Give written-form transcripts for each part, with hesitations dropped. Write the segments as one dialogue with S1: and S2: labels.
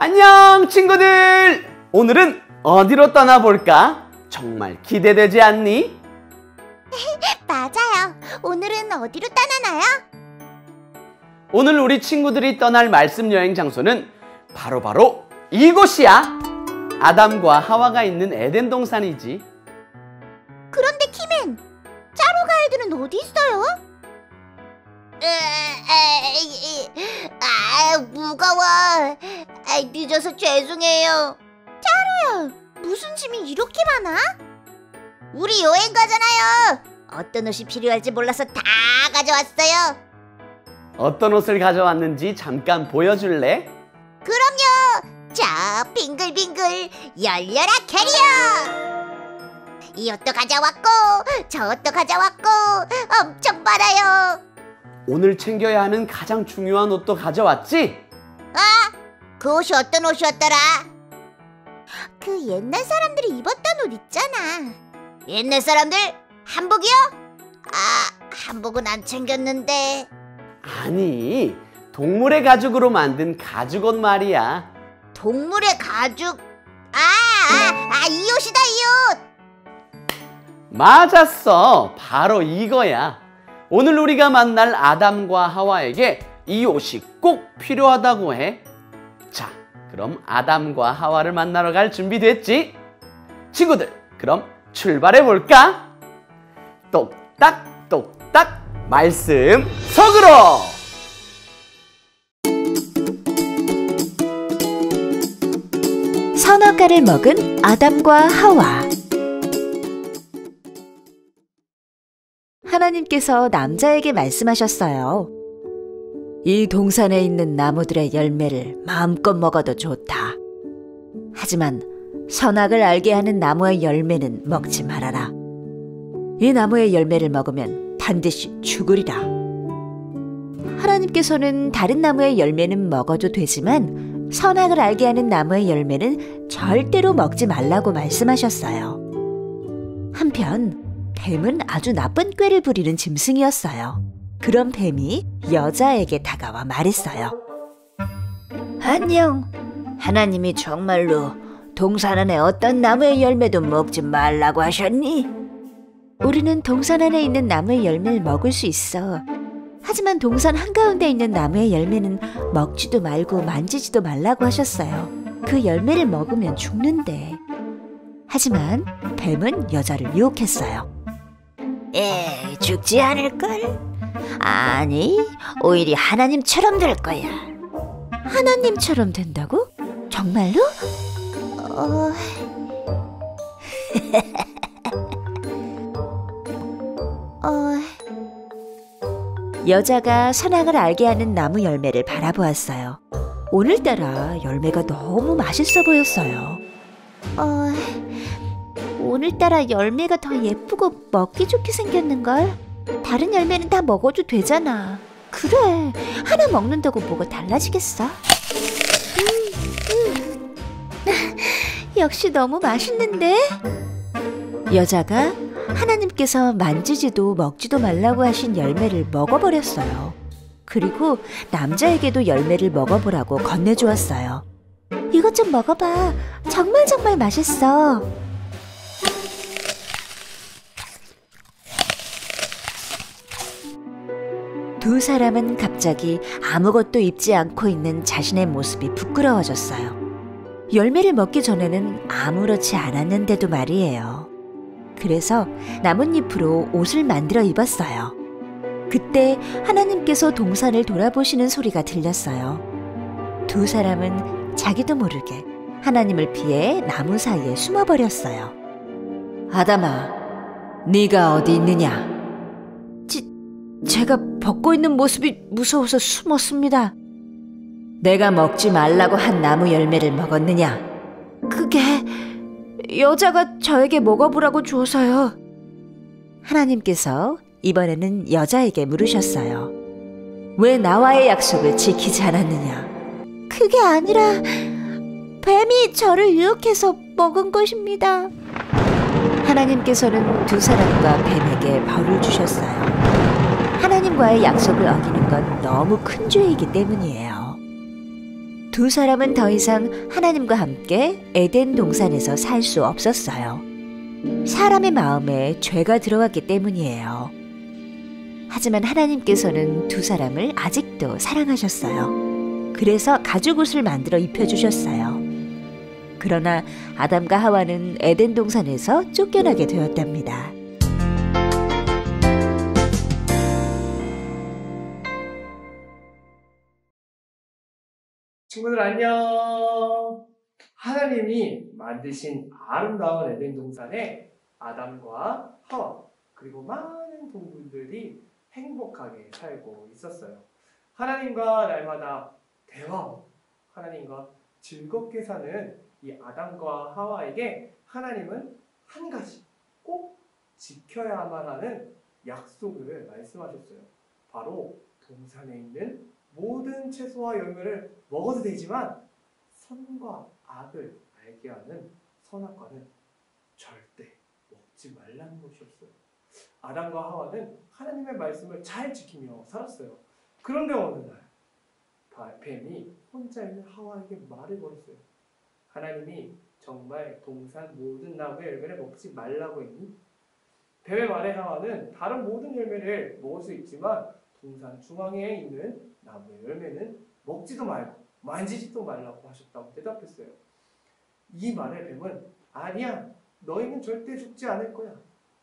S1: 안녕 친구들! 오늘은 어디로 떠나볼까? 정말 기대되지 않니?
S2: 맞아요. 오늘은 어디로 떠나나요?
S1: 오늘 우리 친구들이 떠날 말씀 여행 장소는 바로 이곳이야! 아담과 하와가 있는 에덴 동산이지.
S2: 그런데 키맨, 짜로 가이드는 어디 있어요? 무거워. 늦어서 죄송해요. 짜로야, 무슨 짐이 이렇게 많아? 우리 여행 가잖아요. 어떤 옷이 필요할지 몰라서 다 가져왔어요.
S1: 어떤 옷을 가져왔는지 잠깐 보여줄래?
S2: 그럼요. 자, 빙글빙글 열려라 캐리어. 이 옷도 가져왔고 저 옷도 가져왔고 엄청 많아요.
S1: 오늘 챙겨야 하는 가장 중요한 옷도 가져왔지?
S2: 아, 그 옷이 어떤 옷이었더라? 그 옛날 사람들이 입었던 옷 있잖아. 옛날 사람들? 한복이요? 아, 한복은 안 챙겼는데.
S1: 아니, 동물의 가죽으로 만든 가죽옷 말이야.
S2: 동물의 가죽? 이 옷이다, 이 옷!
S1: 맞았어. 바로 이거야. 오늘 우리가 만날 아담과 하와에게 이 옷이 꼭 필요하다고 해. 자, 그럼 아담과 하와를 만나러 갈 준비 됐지? 친구들, 그럼 출발해 볼까? 똑딱똑딱 말씀 속으로!
S3: 선악과를 먹은 아담과 하와. 하나님께서 남자에게 말씀하셨어요. 이 동산에 있는 나무들의 열매를 마음껏 먹어도 좋다. 하지만 선악을 알게 하는 나무의 열매는 먹지 말아라. 이 나무의 열매를 먹으면 반드시 죽으리라. 하나님께서는 다른 나무의 열매는 먹어도 되지만 선악을 알게 하는 나무의 열매는 절대로 먹지 말라고 말씀하셨어요. 한편 뱀은 아주 나쁜 꾀를 부리는 짐승이었어요. 그런 뱀이 여자에게 다가와 말했어요. 안녕. 하나님이 정말로 동산 안에 어떤 나무의 열매도 먹지 말라고 하셨니? 우리는 동산 안에 있는 나무의 열매를 먹을 수 있어. 하지만 동산 한가운데 있는 나무의 열매는 먹지도 말고 만지지도 말라고 하셨어요. 그 열매를 먹으면 죽는데. 하지만 뱀은 여자를 유혹했어요. 죽지 않을걸? 아니, 오히려 하나님처럼 될 거야. 하나님처럼 된다고? 정말로? 여자가 선악을 알게 하는 나무 열매를 바라보았어요. 오늘따라 열매가 너무 맛있어 보였어요. 오늘따라 열매가 더 예쁘고 먹기 좋게 생겼는걸? 다른 열매는 다 먹어도 되잖아. 그래, 하나 먹는다고 뭐가 달라지겠어? 역시 너무 맛있는데? 여자가 하나님께서 만지지도 먹지도 말라고 하신 열매를 먹어버렸어요. 그리고 남자에게도 열매를 먹어보라고 건네주었어요. 이것 좀 먹어봐. 정말 맛있어. 두 사람은 갑자기 아무것도 입지 않고 있는 자신의 모습이 부끄러워졌어요. 열매를 먹기 전에는 아무렇지 않았는데도 말이에요. 그래서 나뭇잎으로 옷을 만들어 입었어요. 그때 하나님께서 동산을 돌아보시는 소리가 들렸어요. 두 사람은 자기도 모르게 하나님을 피해 나무 사이에 숨어버렸어요. 아담아, 네가 어디 있느냐? 제가 벗고 있는 모습이 무서워서 숨었습니다. 내가 먹지 말라고 한 나무 열매를 먹었느냐? 그게 여자가 저에게 먹어보라고 주어서요. 하나님께서 이번에는 여자에게 물으셨어요. 왜 나와의 약속을 지키지 않았느냐? 그게 아니라 뱀이 저를 유혹해서 먹은 것입니다. 하나님께서는 두 사람과 뱀에게 벌을 주셨어요. 하나님과의 약속을 어기는 건 너무 큰 죄이기 때문이에요. 두 사람은 더 이상 하나님과 함께 에덴 동산에서 살 수 없었어요. 사람의 마음에 죄가 들어왔기 때문이에요. 하지만 하나님께서는 두 사람을 아직도 사랑하셨어요. 그래서 가죽옷을 만들어 입혀주셨어요. 그러나 아담과 하와는 에덴 동산에서 쫓겨나게 되었답니다.
S4: 친구들 안녕. 하나님이 만드신 아름다운 에덴 동산에 아담과 하와 그리고 많은 동물들이 행복하게 살고 있었어요. 하나님과 날마다 대화하고 하나님과 즐겁게 사는 이 아담과 하와에게 하나님은 한 가지 꼭 지켜야만 하는 약속을 말씀하셨어요. 바로 동산에 있는 모든 채소와 열매를 먹어도 되지만 선과 악을 알게 하는 선악과는 절대 먹지 말라는 것이었어요. 아담과 하와는 하나님의 말씀을 잘 지키며 살았어요. 그런데 어느 날 뱀이 혼자 있는 하와에게 말을 걸었어요. 하나님이 정말 동산 모든 나무의 열매를 먹지 말라고 했니? 뱀의 말에 하와는 다른 모든 열매를 먹을 수 있지만 동산 중앙에 있는 나무의 열매는 먹지도 말고 만지지도 말라고 하셨다고 대답했어요. 이 말에 뱀은 아니야, 너희는 절대 죽지 않을 거야.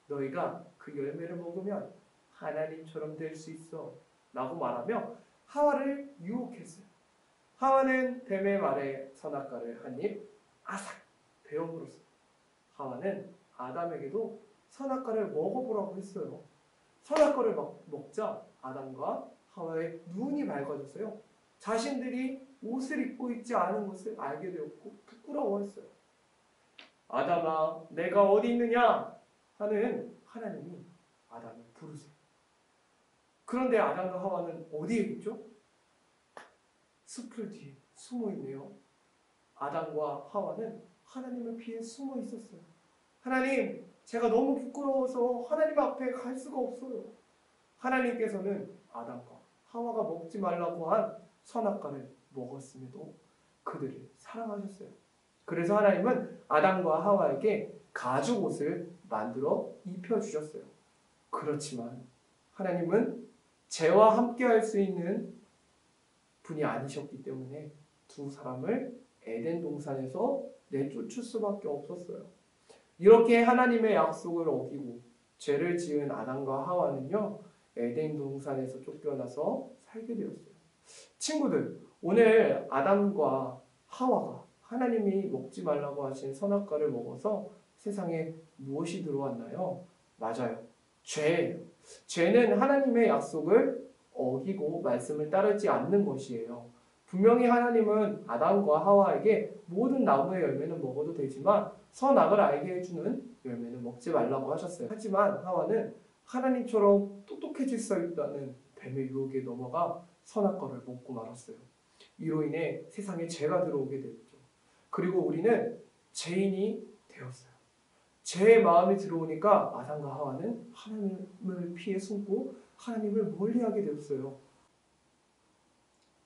S4: 너희가 그 열매를 먹으면 하나님처럼 될 수 있어 라고 말하며 하와를 유혹했어요. 하와는 뱀의 말에 선악과를 한 입 아삭 베어물었어요. 하와는 아담에게도 선악과를 먹어보라고 했어요. 선악과를 먹자 아담과 하와의 눈이 밝아졌어요. 자신들이 옷을 입고 있지 않은 것을 알게 되었고 부끄러워했어요. 아담아, 내가 어디 있느냐? 하는 하나님이 아담을 부르세요. 그런데 아담과 하와는 어디에 있죠? 숲을 뒤에 숨어 있네요. 아담과 하와는 하나님을 피해 숨어 있었어요. 하나님, 제가 너무 부끄러워서 하나님 앞에 갈 수가 없어요. 하나님께서는 아담과 하와가 먹지 말라고 한 선악과를 먹었음에도 그들을 사랑하셨어요. 그래서 하나님은 아담과 하와에게 가죽옷을 만들어 입혀주셨어요. 그렇지만 하나님은 죄와 함께할 수 있는 분이 아니셨기 때문에 두 사람을 에덴 동산에서 내쫓을 수밖에 없었어요. 이렇게 하나님의 약속을 어기고 죄를 지은 아담과 하와는요, 에덴 동산에서 쫓겨나서 살게 되었어요. 친구들, 오늘 아담과 하와가 하나님이 먹지 말라고 하신 선악과를 먹어서 세상에 무엇이 들어왔나요? 맞아요. 죄예요. 죄는 하나님의 약속을 어기고 말씀을 따르지 않는 것이에요. 분명히 하나님은 아담과 하와에게 모든 나무의 열매는 먹어도 되지만 선악을 알게 해주는 열매는 먹지 말라고 하셨어요. 하지만 하와는 하나님처럼 똑똑해질 수 있다는 뱀의 유혹에 넘어가 선악과를 먹고 말았어요. 이로 인해 세상에 죄가 들어오게 됐죠. 그리고 우리는 죄인이 되었어요. 죄의 마음이 들어오니까 아담과 하와는 하나님을 피해 숨고 하나님을 멀리하게 되었어요.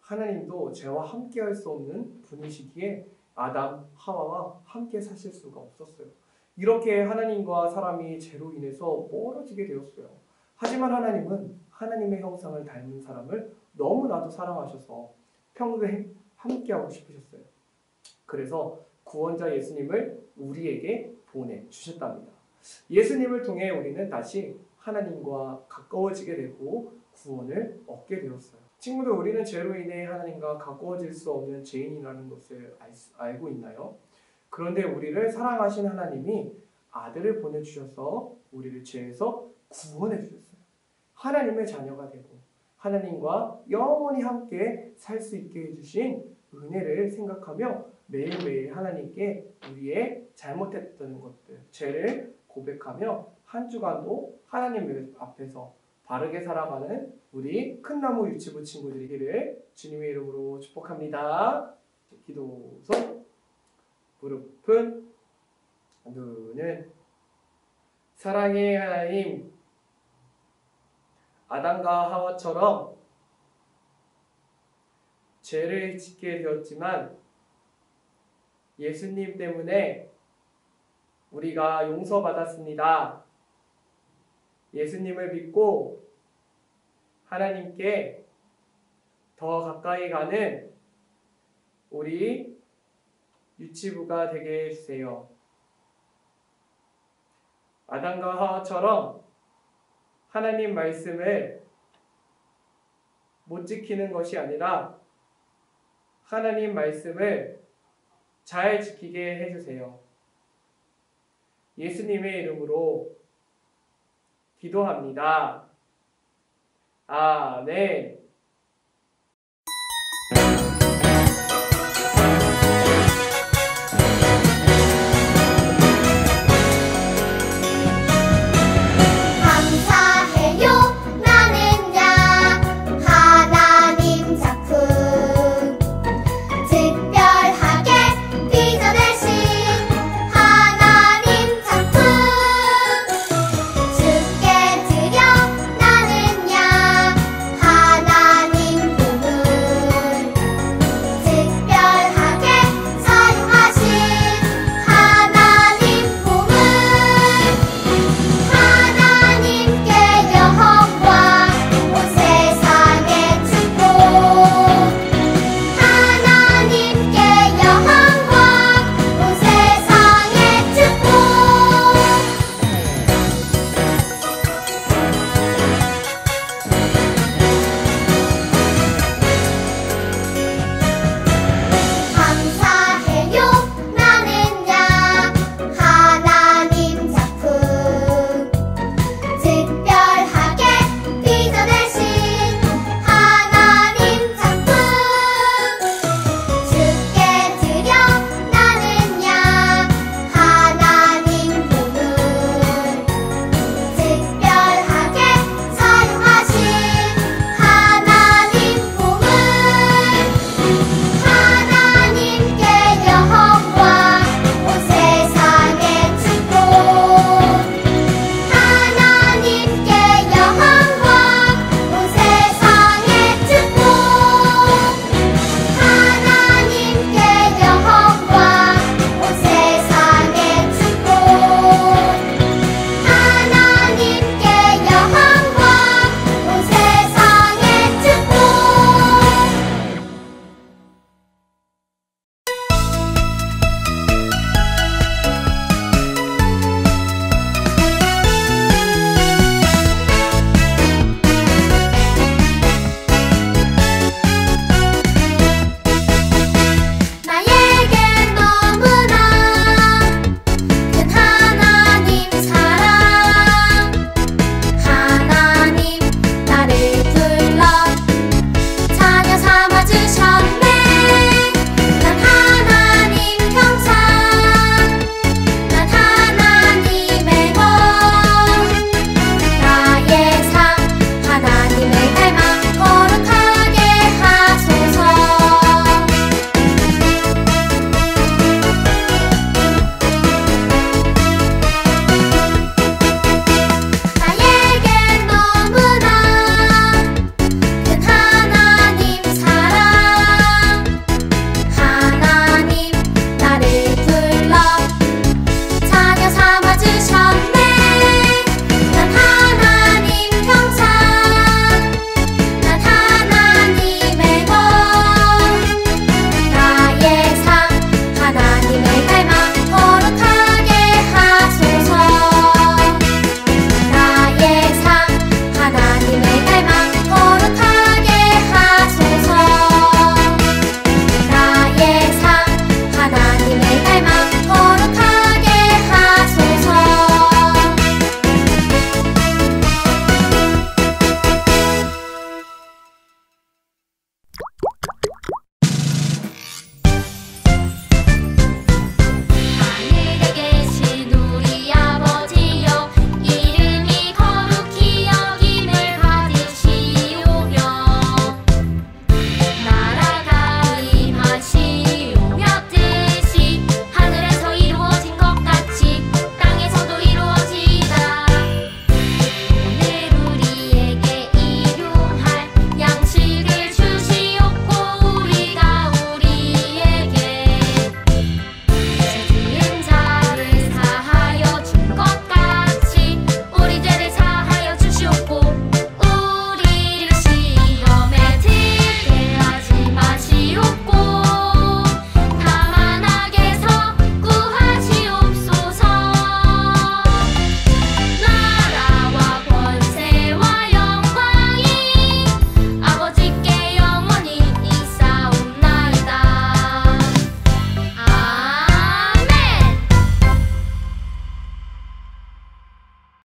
S4: 하나님도 죄와 함께할 수 없는 분이시기에 아담, 하와와 함께 사실 수가 없었어요. 이렇게 하나님과 사람이 죄로 인해서 멀어지게 되었어요. 하지만 하나님은 하나님의 형상을 닮은 사람을 너무나도 사랑하셔서 평생 함께하고 싶으셨어요. 그래서 구원자 예수님을 우리에게 보내주셨답니다. 예수님을 통해 우리는 다시 하나님과 가까워지게 되고 구원을 얻게 되었어요. 친구들, 우리는 죄로 인해 하나님과 가까워질 수 없는 죄인이라는 것을 알고 있나요? 그런데 우리를 사랑하신 하나님이 아들을 보내주셔서 우리를 죄에서 구원해 주셨어요. 하나님의 자녀가 되고 하나님과 영원히 함께 살 수 있게 해주신 은혜를 생각하며 매일매일 하나님께 우리의 잘못했던 것들, 죄를 고백하며 한 주간도 하나님 앞에서 바르게 살아가는 우리 큰나무 유치부 친구들이 되기를 주님의 이름으로 축복합니다. 기도 손, 무릎은, 눈은. 사랑의 하나님, 아담과 하와처럼 죄를 짓게 되었지만 예수님 때문에 우리가 용서받았습니다. 예수님을 믿고 하나님께 더 가까이 가는 우리 유치부가 되게 해주세요. 아담과 하와처럼 하나님 말씀을 못 지키는 것이 아니라 하나님 말씀을 잘 지키게 해주세요. 예수님의 이름으로 기도합니다. 아멘.